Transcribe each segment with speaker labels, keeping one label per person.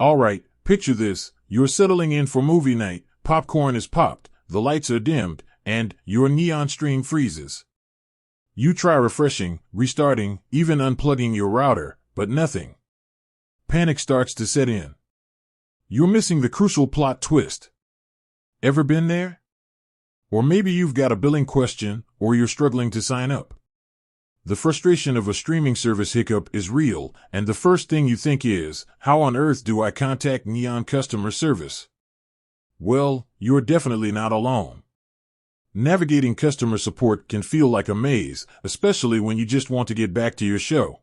Speaker 1: Alright, picture this. You're settling in for movie night, popcorn is popped, the lights are dimmed, and your neon stream freezes. You try refreshing, restarting, even unplugging your router, but nothing. Panic starts to set in. You're missing the crucial plot twist. Ever been there? Or maybe you've got a billing question, or you're struggling to sign up. The frustration of a streaming service hiccup is real, and the first thing you think is, how on earth do I contact Neon customer service? Well, you're definitely not alone. Navigating customer support can feel like a maze, especially when you just want to get back to your show.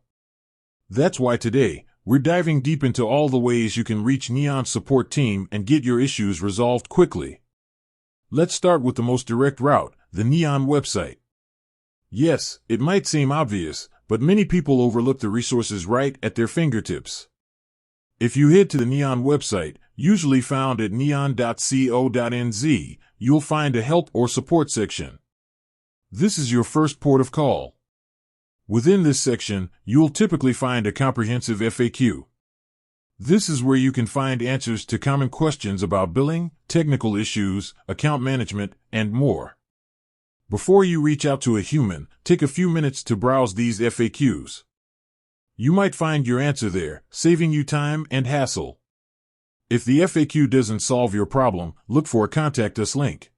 Speaker 1: That's why today, we're diving deep into all the ways you can reach Neon's support team and get your issues resolved quickly. Let's start with the most direct route, the Neon website. Yes, it might seem obvious, but many people overlook the resources right at their fingertips. If you head to the Neon website, usually found at neon.co.nz, you'll find a help or support section. This is your first port of call. Within this section, you'll typically find a comprehensive FAQ. This is where you can find answers to common questions about billing, technical issues, account management, and more. Before you reach out to a human, take a few minutes to browse these FAQs. You might find your answer there, saving you time and hassle. If the FAQ doesn't solve your problem, look for a Contact Us link.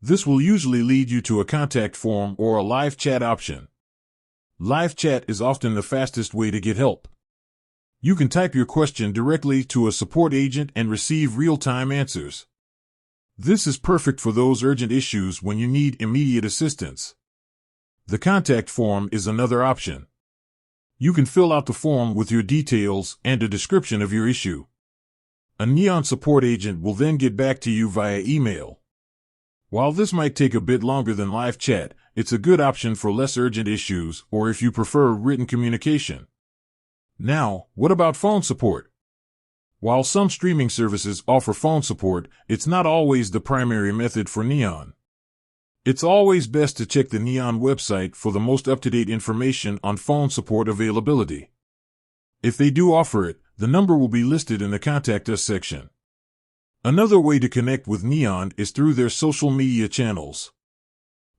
Speaker 1: This will usually lead you to a contact form or a live chat option. Live chat is often the fastest way to get help. You can type your question directly to a support agent and receive real-time answers. This is perfect for those urgent issues when you need immediate assistance. The contact form is another option. You can fill out the form with your details and a description of your issue. A Neon support agent will then get back to you via email. While this might take a bit longer than live chat, it's a good option for less urgent issues or if you prefer written communication. Now, what about phone support? While some streaming services offer phone support, it's not always the primary method for Neon. It's always best to check the Neon website for the most up-to-date information on phone support availability. If they do offer it, the number will be listed in the Contact Us section. Another way to connect with Neon is through their social media channels.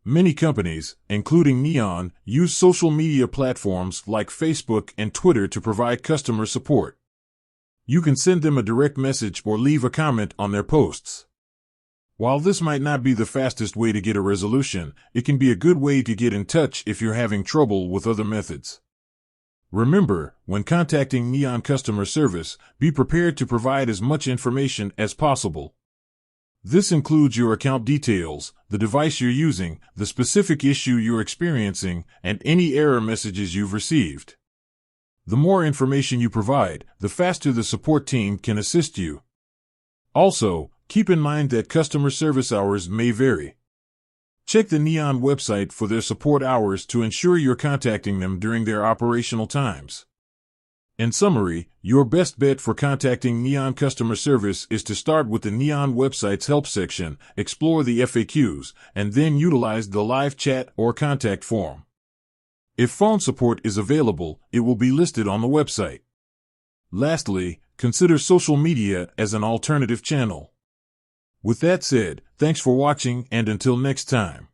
Speaker 1: Many companies, including Neon, use social media platforms like Facebook and Twitter to provide customer support. You can send them a direct message or leave a comment on their posts. While this might not be the fastest way to get a resolution, it can be a good way to get in touch if you're having trouble with other methods. Remember, when contacting Neon customer service, be prepared to provide as much information as possible. This includes your account details, the device you're using, the specific issue you're experiencing, and any error messages you've received. The more information you provide, the faster the support team can assist you. Also, keep in mind that customer service hours may vary. Check the Neon website for their support hours to ensure you're contacting them during their operational times. In summary, your best bet for contacting Neon customer service is to start with the Neon website's help section, explore the FAQs, and then utilize the live chat or contact form. If phone support is available, it will be listed on the website. Lastly, consider social media as an alternative channel. With that said, thanks for watching and until next time.